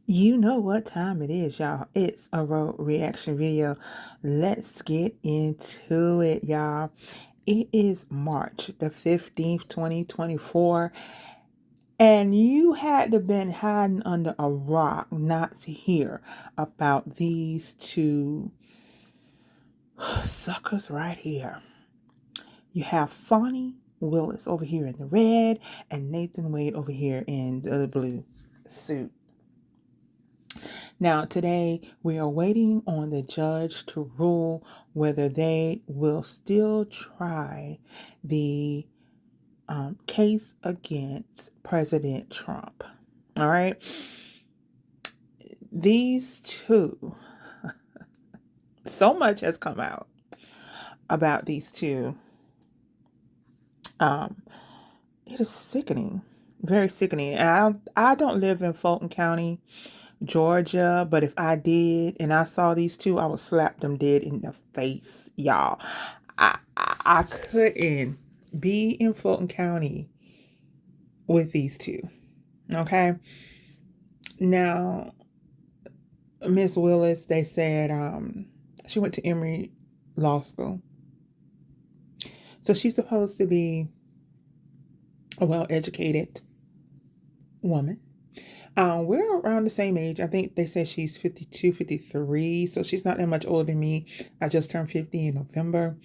You know what time it is, y'all. It's a road reaction video. Let's get into it, y'all. It is March the 15th, 2024, and you had to been hiding under a rock not to hear about these two suckers right here. You have Fonnie Willis over here in the red and Nathan Wade over here in the blue suit. Now, today we are waiting on the judge to rule whether they will still try the case against President Trump. All right. These two, so much has come out about these two. Um, it is sickening, very sickening. And I don't live in Fulton County, Georgia, but if I did and I saw these two, I would slap them dead in the face, y'all. I couldn't be in Fulton County with these two. Okay. Now, Miss Willis, they said she went to Emory Law School. So she's supposed to be a well-educated woman. We're around the same age. I think they said she's 52, 53. So she's not that much older than me. I just turned 50 in November.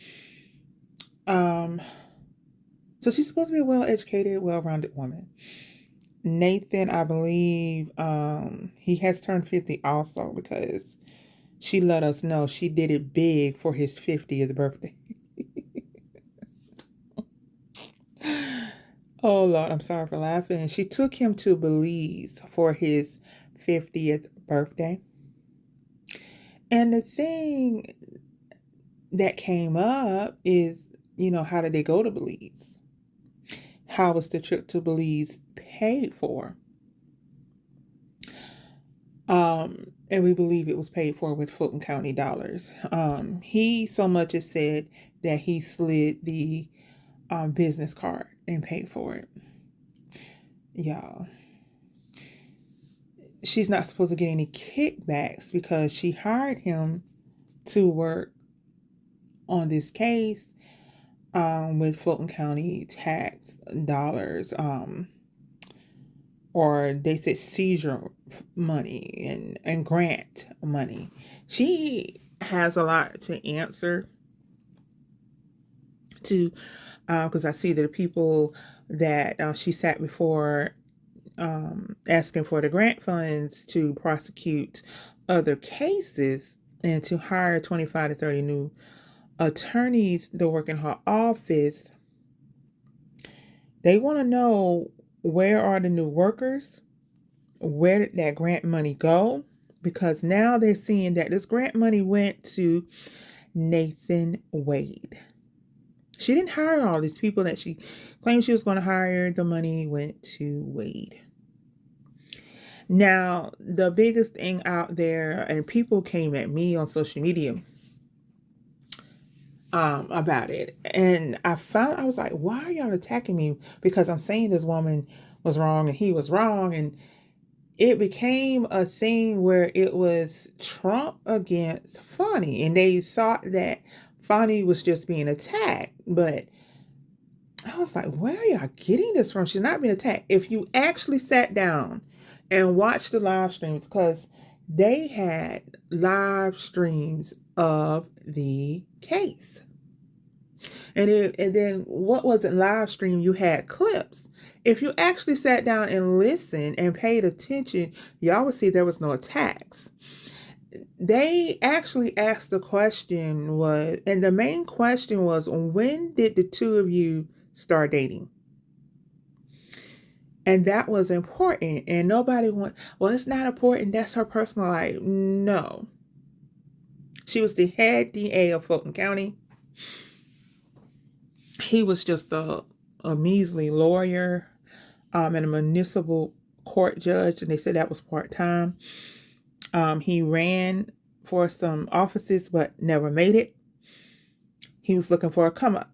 So she's supposed to be a well-educated, well-rounded woman. Nathan, I believe, he has turned 50 also because she let us know she did it big for his 50th birthday. Oh Lord, I'm sorry for laughing. She took him to Belize for his 50th birthday. And the thing that came up is, how did they go to Belize? How was the trip to Belize paid for? And we believe it was paid for with Fulton County dollars. He so much as said that he slid the business card and paid for it. Y'all, she's not supposed to get any kickbacks because she hired him to work on this case with Fulton County tax dollars. Or they said seizure money and grant money. She has a lot to answer to because I see that the people that she sat before asking for the grant funds to prosecute other cases and to hire 25 to 30 new attorneys to work in her office. They want to know, where are the new workers? Where did that grant money go? Because now they're seeing that this grant money went to Nathan Wade. She didn't hire all these people that she claimed she was going to hire. The money went to Wade. Now, the biggest thing out there, and people came at me on social media about it. And I was like, why are y'all attacking me? Because I'm saying this woman was wrong and he was wrong. And it became a thing where it was Trump against Fonnie. And they thought that Fonnie was just being attacked. But I was like, where are y'all getting this from? She's not being attacked. If you actually sat down and watched the live streams, because they had live streams of the case. And then what wasn't live stream, you had clips. If you actually sat down and listened and paid attention, y'all would see there was no attacks. They actually asked the question was, and the main question was, when did the two of you start dating? And that was important. And nobody went, well, it's not important. That's her personal life. No. She was the head DA of Fulton County. He was just a measly lawyer and a municipal court judge, and they said that was part-time. He ran for some offices but never made it. He was looking for a come-up.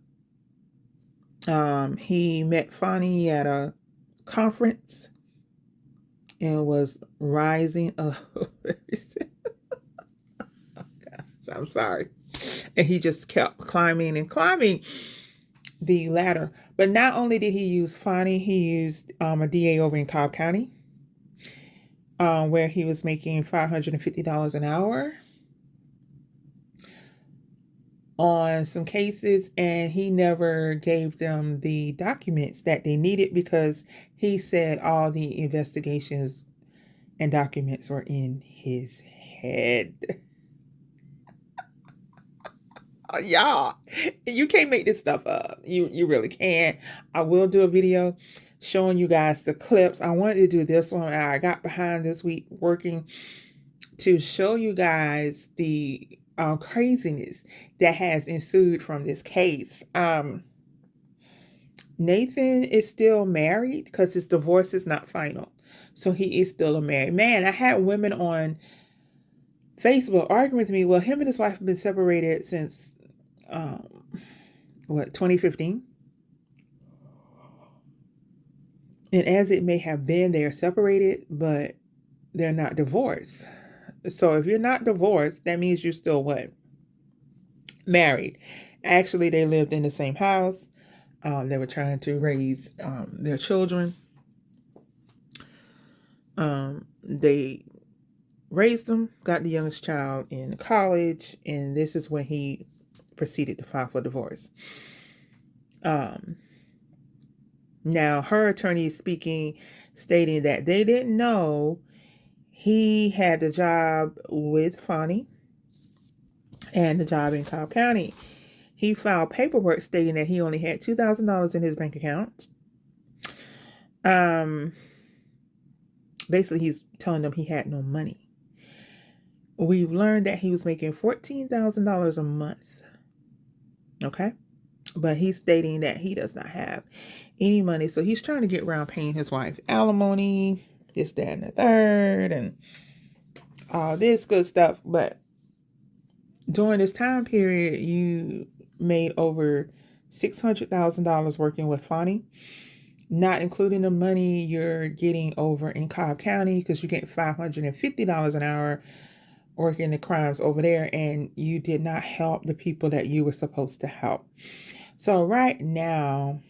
He met Fonnie at a conference and was rising up. I'm sorry. And he just kept climbing and climbing the ladder. But not only did he use Fani, he used a DA over in Cobb County, where he was making $550 an hour on some cases, and he never gave them the documents that they needed because he said all the investigations and documents were in his head. Y'all, you can't make this stuff up. You really can't. I will do a video showing you guys the clips. I wanted to do this one. I got behind this week working to show you guys the craziness that has ensued from this case. Nathan is still married because his divorce is not final. So he is still a married man. I had women on Facebook arguing with me, well, him and his wife have been separated since 2015. And as it may have been, they are separated, but they're not divorced. So if you're not divorced, that means you're still what? Married. Actually, they lived in the same house. They were trying to raise their children. They raised them, got the youngest child in college, and this is when he proceeded to file for divorce. Now, her attorney is speaking, stating that they didn't know he had the job with Fani and the job in Cobb County. He filed paperwork stating that he only had $2,000 in his bank account. Basically, he's telling them he had no money. We've learned that he was making $14,000 a month. Okay? But he's stating that he does not have any money. So he's trying to get around paying his wife alimony, this, that, and the third, and all this good stuff. But during this time period, you made over $600,000 working with Fani, not including the money you're getting over in Cobb County, because you get $550 an hour working the crimes over there, and you did not help the people that you were supposed to help. So right now,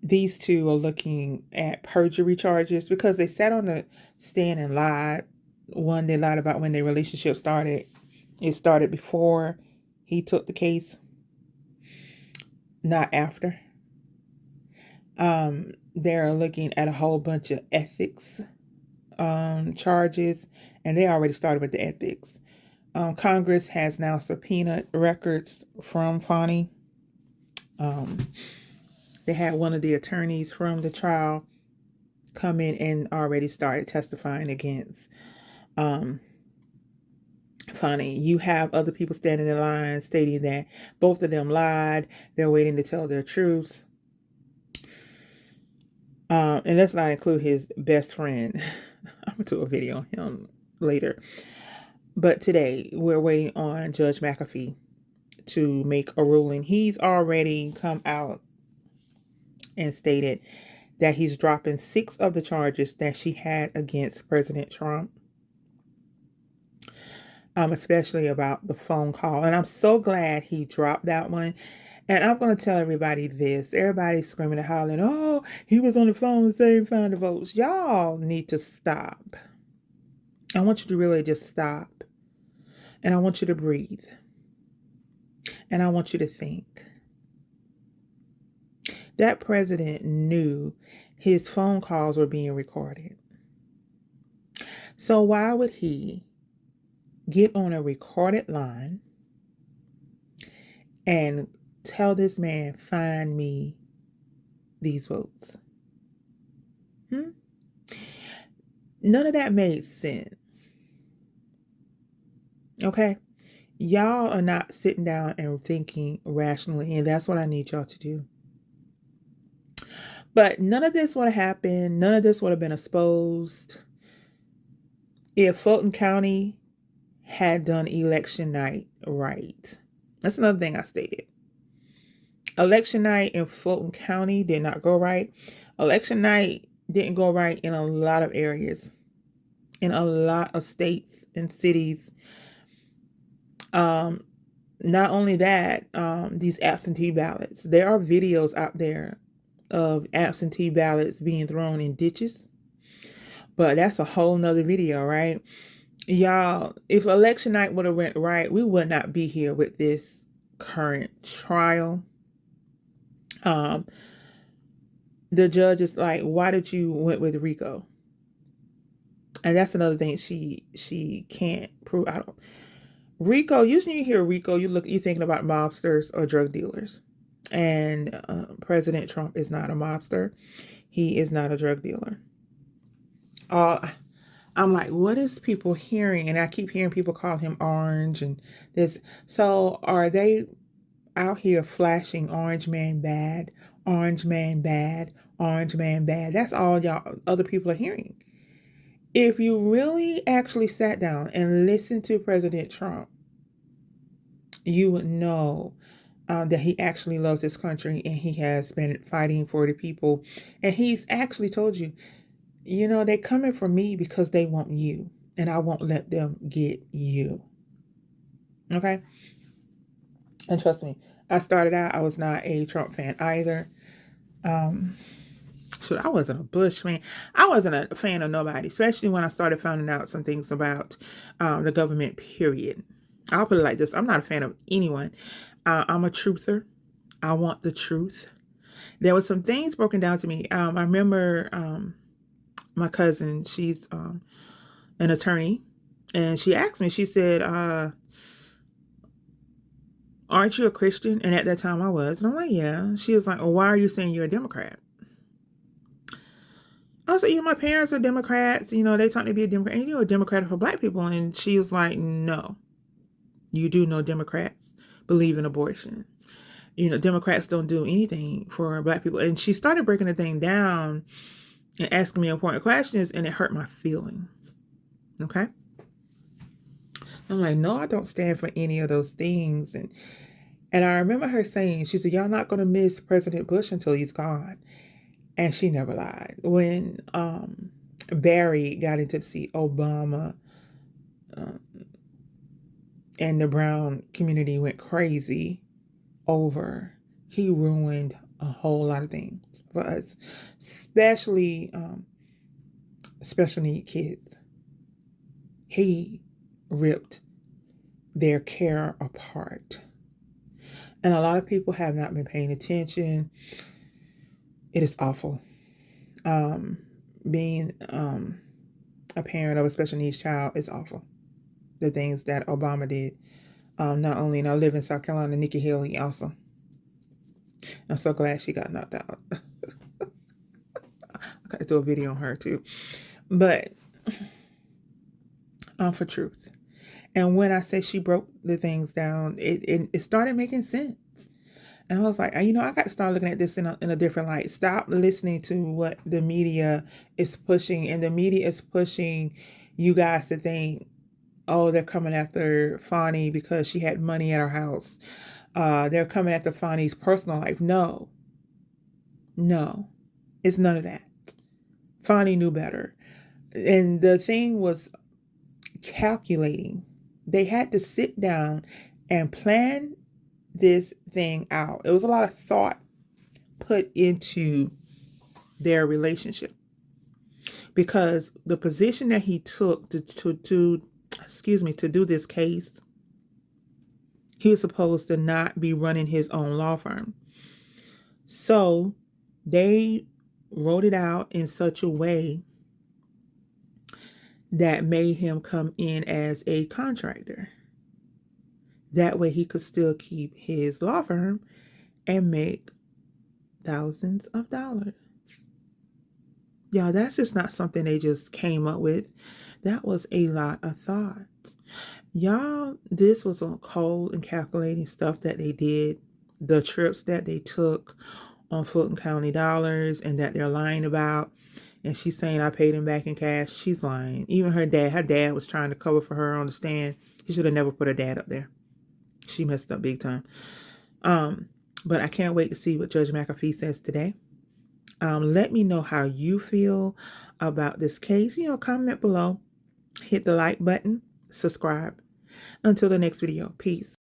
these two are looking at perjury charges because they sat on the stand and lied. One, they lied about when their relationship started. It started before he took the case, not after. They're looking at a whole bunch of ethics charges, and they already started with the ethics. Congress has now subpoenaed records from Fani. They had one of the attorneys from the trial come in and already started testifying against Fani. You have other people standing in line stating that both of them lied. They're waiting to tell their truths. And let's not include his best friend. I'm going to do a video on him later. But today, we're waiting on Judge McAfee to make a ruling. He's already come out and stated that he's dropping 6 of the charges that she had against President Trump. Especially about the phone call. And I'm so glad he dropped that one. And I'm going to tell everybody this. Everybody's screaming and hollering, oh, he was on the phone saying find the votes. Y'all need to stop. I want you to really just stop. And I want you to breathe. And I want you to think. That president knew his phone calls were being recorded. So why would he get on a recorded line and tell this man, find me these votes? None of that made sense. Okay? Y'all are not sitting down and thinking rationally, and that's what I need y'all to do. But none of this would have happened. None of this would have been exposed if Fulton County had done election night right. That's another thing I stated. Election night in Fulton County did not go right. Election night didn't go right in a lot of areas, in a lot of states and cities. Not only that, these absentee ballots. There are videos out there of absentee ballots being thrown in ditches, but that's a whole nother video, right? Y'all, if election night would have went right, we would not be here with this current trial. The judge is like, why did you went with Rico? And that's another thing she can't prove. I don't. Rico, usually you hear Rico, you're thinking about mobsters or drug dealers. And President Trump is not a mobster. He is not a drug dealer. I'm like, what is people hearing? And I keep hearing people call him orange and this. So are they out here flashing orange man bad, orange man bad, orange man bad? That's all y'all other people are hearing. If you really actually sat down and listened to President Trump, you would know that he actually loves this country and he has been fighting for the people. And he's actually told you, you know, they're coming for me because they want you, and I won't let them get you. Okay? And trust me, I started out, I was not a Trump fan either. I wasn't a Bush fan. I wasn't a fan of nobody, especially when I started finding out some things about the government, period. I'll put it like this. I'm not a fan of anyone. I'm a truther. I want the truth. There was some things broken down to me. I remember my cousin, she's an attorney, and she asked me, she said, aren't you a Christian? And at that time I was. And I'm like, yeah. She was like, well, why are you saying you're a Democrat? I said, my parents are Democrats. They taught me to be a Democrat. And you're a Democrat for Black people. And she was like, no, you do know Democrats believe in abortion. Democrats don't do anything for Black people. And she started breaking the thing down and asking me important questions, and it hurt my feelings. Okay? I'm like, no, I don't stand for any of those things. And I remember her saying, she said, y'all not going to miss President Bush until he's gone. And she never lied. When Barry got into the seat, Obama and the brown community went crazy over. He ruined a whole lot of things for us, especially special need kids. He ripped their care apart. And a lot of people have not been paying attention. It is awful. Being a parent of a special needs child is awful. The things that Obama did. Not only, and I live in South Carolina, Nikki Haley also. I'm so glad she got knocked out. I got to do a video on her too. But for truth. And when I say she broke the things down, it started making sense. And I was like, I got to start looking at this in a different light. Stop listening to what the media is pushing. And the media is pushing you guys to think, oh, they're coming after Fani because she had money at her house. They're coming after Fani's personal life. No, it's none of that. Fani knew better. And the thing was calculating. They had to sit down and plan this thing out. It was a lot of thought put into their relationship, because the position that he took to do this case, he was supposed to not be running his own law firm. So they wrote it out in such a way that made him come in as a contractor. That way he could still keep his law firm and make thousands of dollars. Y'all, that's just not something they just came up with. That was a lot of thought. Y'all, this was on cold and calculating stuff that they did. The trips that they took on Fulton County dollars and that they're lying about. And she's saying, I paid him back in cash. She's lying. Even her dad was trying to cover for her on the stand. He should have never put her dad up there. She messed up big time. But I can't wait to see what Judge McAfee says today. Let me know how you feel about this case. Comment below, hit the like button, subscribe. Until the next video, peace.